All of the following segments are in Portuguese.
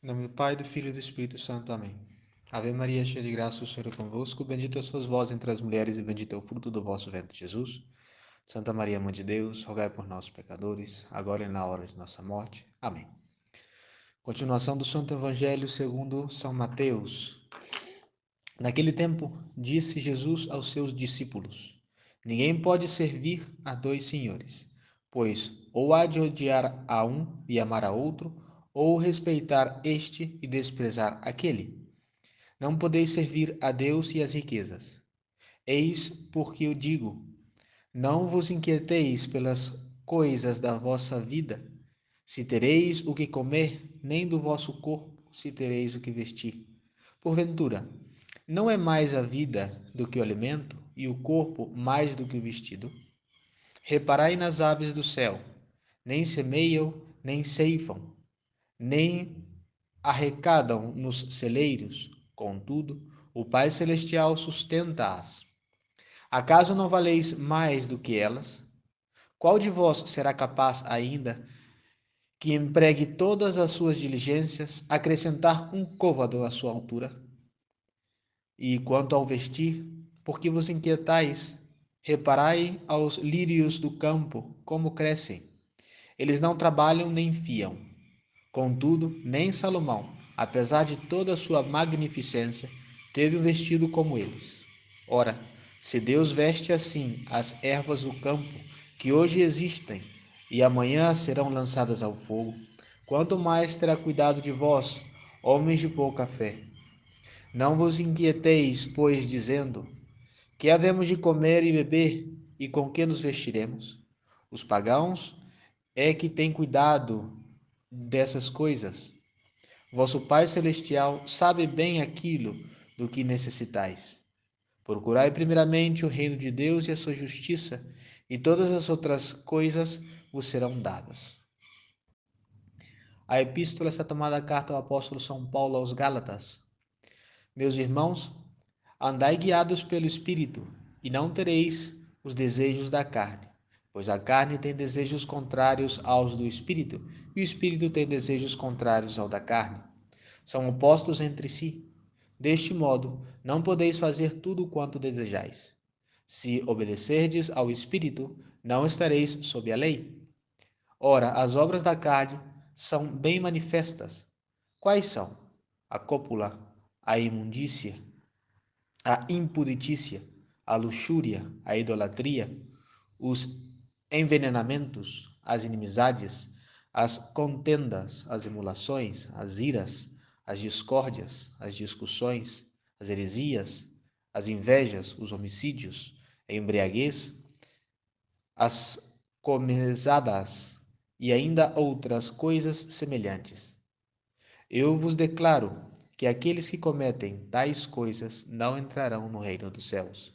Em nome do Pai, do Filho e do Espírito Santo. Amém. Ave Maria, cheia de graça, o Senhor é convosco. Bendita sois vós entre as mulheres e bendito é o fruto do vosso ventre, Jesus. Santa Maria, Mãe de Deus, rogai por nós, pecadores, agora e na hora de nossa morte. Amém. Continuação do Santo Evangelho segundo São Mateus. Naquele tempo, disse Jesus aos seus discípulos: Ninguém pode servir a dois senhores, pois ou há de odiar a um e amar a outro, ou respeitar este e desprezar aquele. Não podeis servir a Deus e às riquezas. Eis porque eu digo: não vos inquieteis pelas coisas da vossa vida, se tereis o que comer, nem do vosso corpo, se tereis o que vestir. Porventura, não é mais a vida do que o alimento, e o corpo mais do que o vestido? Reparai nas aves do céu: nem semeiam, nem ceifam, nem arrecadam nos celeiros, contudo, o Pai Celestial sustenta-as. Acaso não valeis mais do que elas? Qual de vós será capaz ainda que empregue todas as suas diligências, acrescentar um côvado à sua altura? E quanto ao vestir, por que vos inquietais? Reparai aos lírios do campo, como crescem. Eles não trabalham nem fiam. Contudo, nem Salomão, apesar de toda a sua magnificência, teve um vestido como eles. Ora, se Deus veste assim as ervas do campo, que hoje existem e amanhã serão lançadas ao fogo, quanto mais terá cuidado de vós, homens de pouca fé. Não vos inquieteis, pois, dizendo: que havemos de comer e beber, e com que nos vestiremos? Os pagãos é que têm cuidado dessas coisas. Vosso Pai Celestial sabe bem aquilo do que necessitais. Procurai primeiramente o reino de Deus e a sua justiça, e todas as outras coisas vos serão dadas. A epístola está tomada carta do apóstolo São Paulo aos Gálatas. Meus irmãos, andai guiados pelo Espírito, e não tereis os desejos da carne, pois a carne tem desejos contrários aos do Espírito, e o Espírito tem desejos contrários ao da carne. São opostos entre si. Deste modo, não podeis fazer tudo quanto desejais. Se obedecerdes ao Espírito, não estareis sob a lei. Ora, as obras da carne são bem manifestas. Quais são? A cópula, a imundícia, a impuditícia, a luxúria, a idolatria, os envenenamentos, as inimizades, as contendas, as emulações, as iras, as discórdias, as discussões, as heresias, as invejas, os homicídios, a embriaguez, as comezadas e ainda outras coisas semelhantes. Eu vos declaro que aqueles que cometem tais coisas não entrarão no reino dos céus.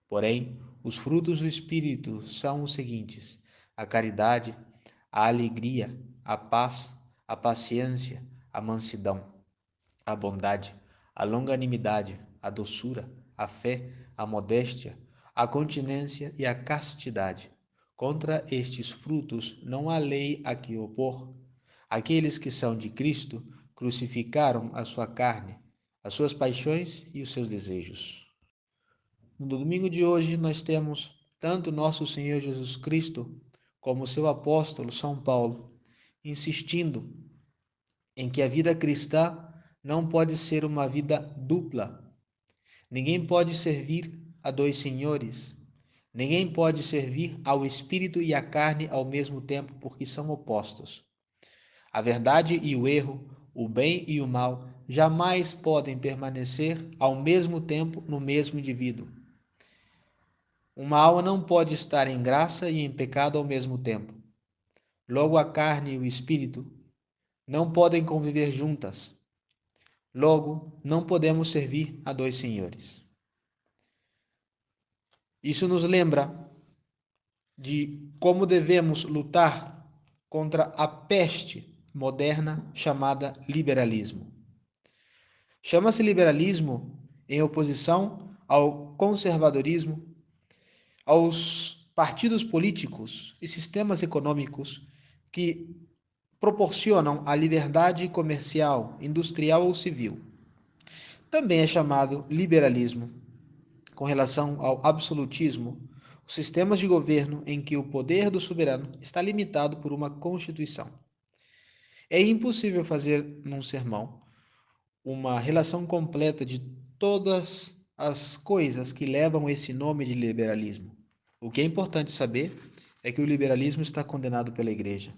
Porém, os frutos do Espírito são os seguintes: a caridade, a alegria, a paz, a paciência, a mansidão, a bondade, a longanimidade, a doçura, a fé, a modéstia, a continência e a castidade. Contra estes frutos não há lei a que opor. Aqueles que são de Cristo crucificaram a sua carne, as suas paixões e os seus desejos. No domingo de hoje nós temos tanto nosso Senhor Jesus Cristo como seu apóstolo São Paulo insistindo em que a vida cristã não pode ser uma vida dupla. Ninguém pode servir a dois senhores. Ninguém pode servir ao espírito e à carne ao mesmo tempo, porque são opostos. A verdade e o erro, o bem e o mal, jamais podem permanecer ao mesmo tempo no mesmo indivíduo. Uma alma não pode estar em graça e em pecado ao mesmo tempo. Logo, a carne e o espírito não podem conviver juntas. Logo, não podemos servir a dois senhores. Isso nos lembra de como devemos lutar contra a peste moderna chamada liberalismo. Chama-se liberalismo em oposição ao conservadorismo, aos partidos políticos e sistemas econômicos que proporcionam a liberdade comercial, industrial ou civil. Também é chamado liberalismo, com relação ao absolutismo, os sistemas de governo em que o poder do soberano está limitado por uma Constituição. É impossível fazer num sermão uma relação completa de todas as coisas que levam esse nome de liberalismo. O que é importante saber é que o liberalismo está condenado pela Igreja.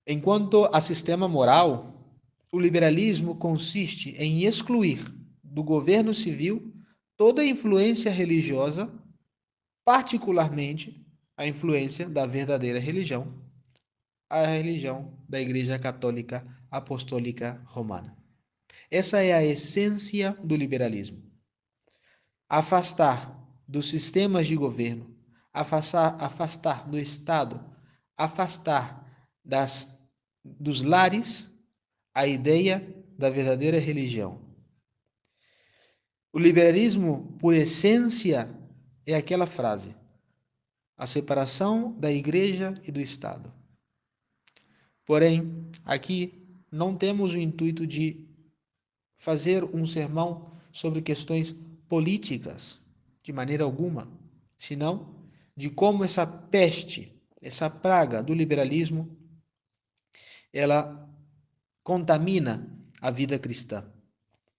Enquanto a sistema moral, o liberalismo consiste em excluir do governo civil toda a influência religiosa, particularmente a influência da verdadeira religião, a religião da Igreja Católica Apostólica Romana. Essa é a essência do liberalismo. Afastar dos sistemas de governo, afastar do Estado, afastar dos lares a ideia da verdadeira religião. O liberalismo, por essência, é aquela frase: a separação da Igreja e do Estado. Porém, aqui não temos o intuito de fazer um sermão sobre questões políticas, de maneira alguma, senão de como essa peste, essa praga do liberalismo, ela contamina a vida cristã,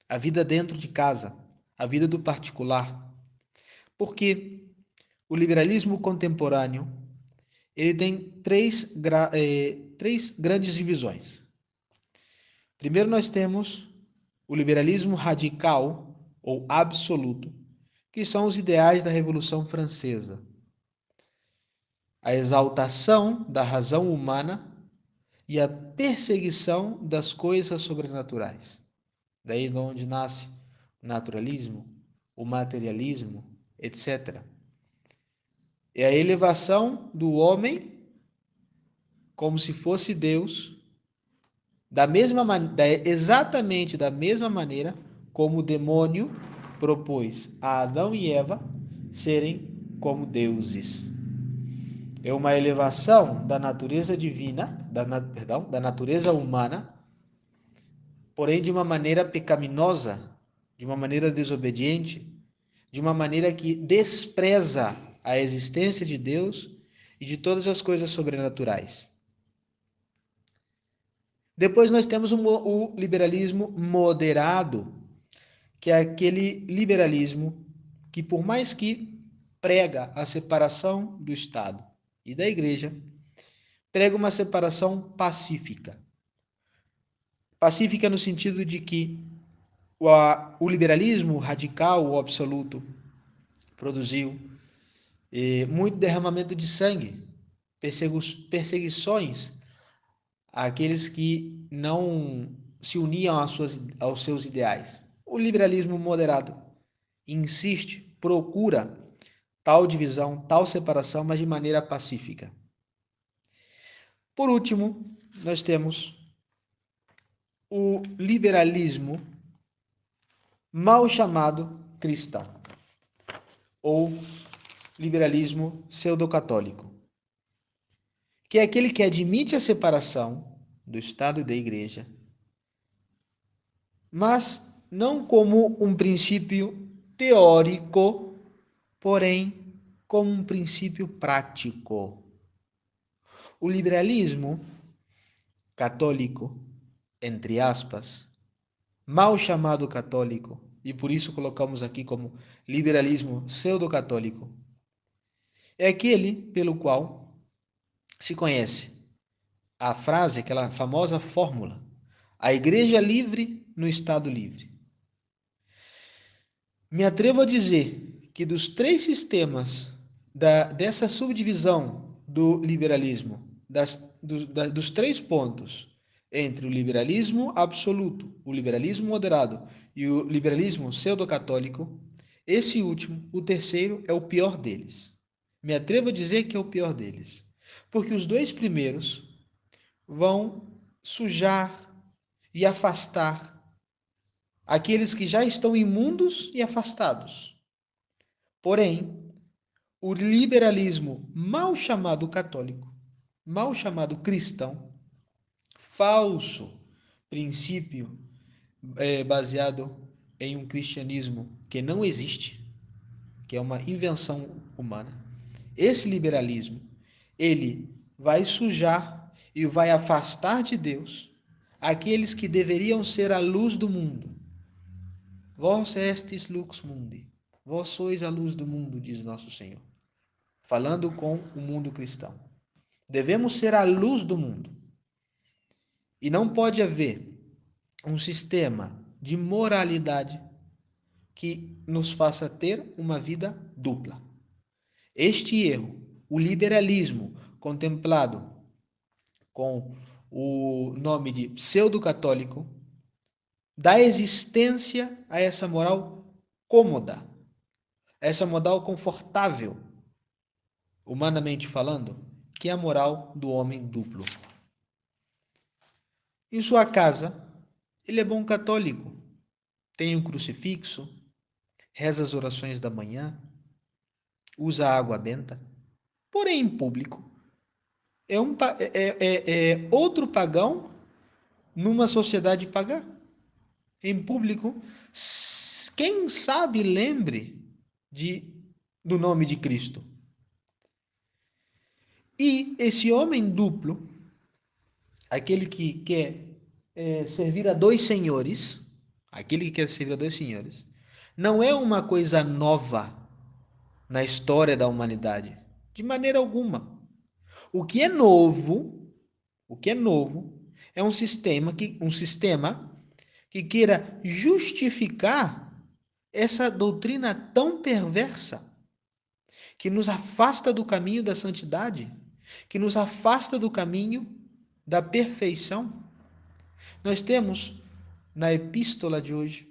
a vida dentro de casa, a vida do particular. Porque o liberalismo contemporâneo, ele tem três grandes divisões. Primeiro nós temos o liberalismo radical ou absoluto, que são os ideais da Revolução Francesa. A exaltação da razão humana e a perseguição das coisas sobrenaturais. Daí de onde nasce o naturalismo, o materialismo, etc. É a elevação do homem como se fosse Deus, exatamente da mesma maneira como o demônio propôs a Adão e Eva serem como deuses. É uma elevação da natureza divina, da natureza humana, porém de uma maneira pecaminosa, de uma maneira desobediente, de uma maneira que despreza a existência de Deus e de todas as coisas sobrenaturais. Depois nós temos o liberalismo moderado, que é aquele liberalismo que, por mais que prega a separação do Estado e da Igreja, prega uma separação pacífica. Pacífica no sentido de que o liberalismo radical ou absoluto produziu muito derramamento de sangue, perseguições àqueles que não se uniam aos seus ideais. O liberalismo moderado insiste, procura tal divisão, tal separação, mas de maneira pacífica. Por último, nós temos o liberalismo mal chamado cristão, ou liberalismo pseudo-católico, que é aquele que admite a separação do Estado e da Igreja, mas não como um princípio teórico, porém como um princípio prático. O liberalismo católico, entre aspas, mal chamado católico, e por isso colocamos aqui como liberalismo pseudo-católico, é aquele pelo qual se conhece a frase, aquela famosa fórmula: a Igreja livre no Estado livre. Me atrevo a dizer que dos três sistemas dessa subdivisão do liberalismo, dos três pontos, entre o liberalismo absoluto, o liberalismo moderado e o liberalismo pseudo-católico, esse último, o terceiro, é o pior deles. Me atrevo a dizer que é o pior deles, porque os dois primeiros vão sujar e afastar aqueles que já estão imundos e afastados. Porém, o liberalismo mal chamado católico mal chamado cristão, falso princípio baseado em um cristianismo que não existe, que é uma invenção humana. Esse liberalismo, ele vai sujar e vai afastar de Deus aqueles que deveriam ser a luz do mundo. Vós estes lux mundi. Vós sois a luz do mundo, diz nosso Senhor, falando com o mundo cristão. Devemos ser a luz do mundo. E não pode haver um sistema de moralidade que nos faça ter uma vida dupla. Este erro, o liberalismo, contemplado com o nome de pseudo-católico, dá existência a essa moral cômoda, a essa moral confortável, humanamente falando, que é a moral do homem duplo. Em sua casa, ele é bom católico, tem um crucifixo, reza as orações da manhã, usa água benta, porém em público é outro pagão numa sociedade pagã. Em público, quem sabe lembre do nome de Cristo. E esse homem duplo, aquele que quer servir a dois senhores, não é uma coisa nova na história da humanidade, de maneira alguma. O que é novo é um sistema que queira justificar essa doutrina tão perversa, que nos afasta do caminho da santidade, que nos afasta do caminho da perfeição. Nós temos na epístola de hoje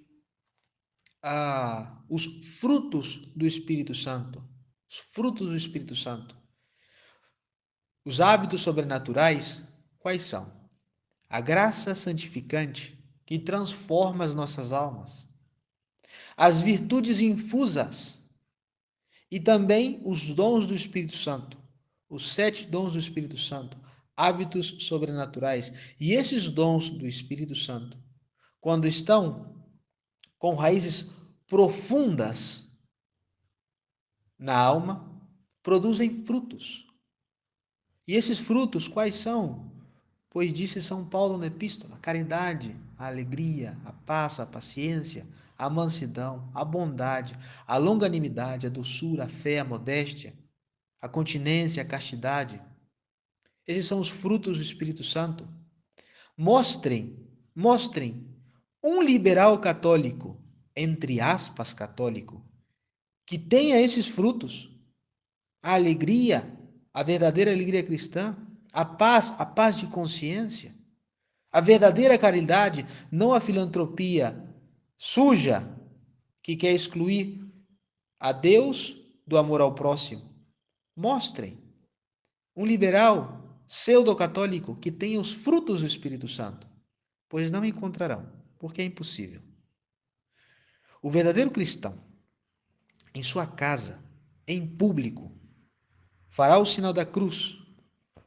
os frutos do Espírito Santo. Os frutos do Espírito Santo. Os hábitos sobrenaturais, quais são? A graça santificante que transforma as nossas almas. As virtudes infusas e também os dons do Espírito Santo. Os 7 dons do Espírito Santo. Hábitos sobrenaturais. E esses dons do Espírito Santo, quando estão com raízes profundas na alma, produzem frutos. E esses frutos quais são? Pois disse São Paulo na epístola: a caridade, a alegria, a paz, a paciência, a mansidão, a bondade, a longanimidade, a doçura, a fé, a modéstia, a continência, a castidade. Esses são os frutos do Espírito Santo. Mostrem um liberal católico, entre aspas católico, que tenha esses frutos. A alegria, a verdadeira alegria cristã, a paz de consciência, a verdadeira caridade, não a filantropia suja que quer excluir a Deus do amor ao próximo. Mostrem um liberal pseudo-católico que tenha os frutos do Espírito Santo, pois não encontrarão, porque é impossível. O verdadeiro cristão, em sua casa, em público, fará o sinal da cruz.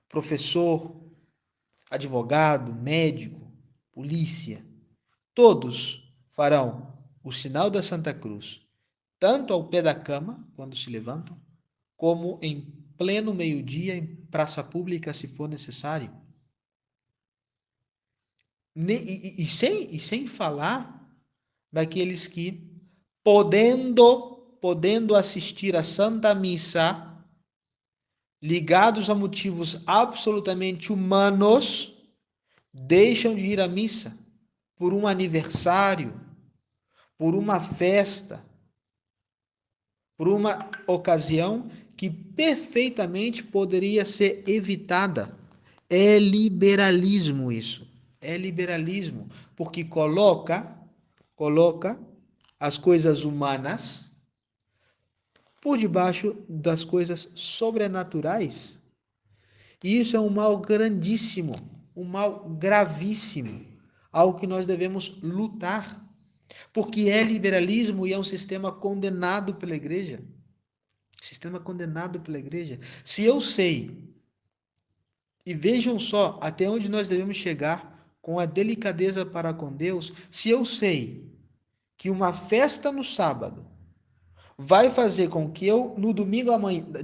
Professor, advogado, médico, polícia, todos farão o sinal da Santa Cruz, tanto ao pé da cama, quando se levantam, como em pleno meio-dia, em praça pública, se for necessário. E sem falar daqueles que, podendo assistir à Santa Missa, ligados a motivos absolutamente humanos, deixam de ir à missa por um aniversário, por uma festa, por uma ocasião que perfeitamente poderia ser evitada. É liberalismo isso. É liberalismo, porque coloca as coisas humanas por debaixo das coisas sobrenaturais. E isso é um mal grandíssimo, um mal gravíssimo, algo que nós devemos lutar, porque é liberalismo e é um sistema condenado pela igreja. Sistema condenado pela igreja. Se eu sei E vejam só até onde nós devemos chegar com a delicadeza para com Deus. Se eu sei que uma festa no sábado vai fazer com que eu, no domingo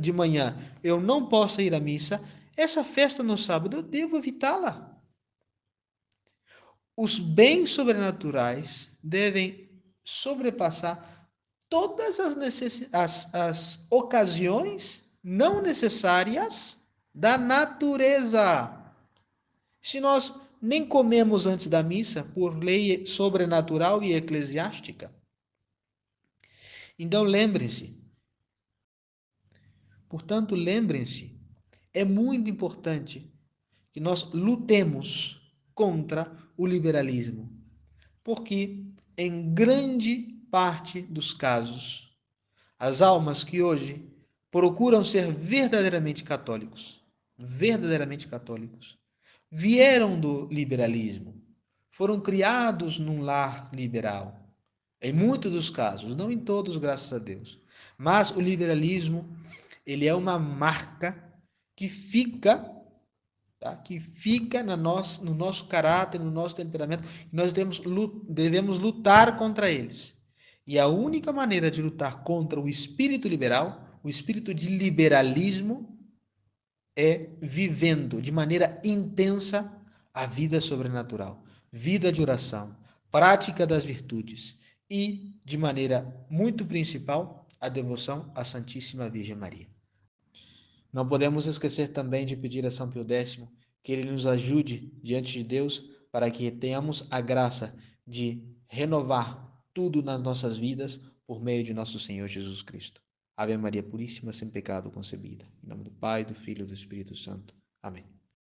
de manhã, eu não possa ir à missa, essa festa no sábado eu devo evitá-la. Os bens sobrenaturais devem sobrepassar todas as ocasiões não necessárias da natureza. Se nós nem comemos antes da missa, por lei sobrenatural e eclesiástica, então lembrem-se. Portanto, lembrem-se, é muito importante que nós lutemos contra o liberalismo, porque em grande parte dos casos, as almas que hoje procuram ser verdadeiramente católicos, vieram do liberalismo, foram criados num lar liberal. Em muitos dos casos, não em todos, graças a Deus. Mas o liberalismo, ele é uma marca que fica, tá? Que fica no nosso caráter, no nosso temperamento. Nós devemos lutar contra eles. E a única maneira de lutar contra o espírito liberal, o espírito de liberalismo, é vivendo de maneira intensa a vida sobrenatural, vida de oração, prática das virtudes e, de maneira muito principal, a devoção à Santíssima Virgem Maria. Não podemos esquecer também de pedir a São Pio X que ele nos ajude diante de Deus para que tenhamos a graça de renovar tudo nas nossas vidas por meio de nosso Senhor Jesus Cristo. Ave Maria Puríssima, sem pecado concebida. Em nome do Pai, do Filho e do Espírito Santo. Amém.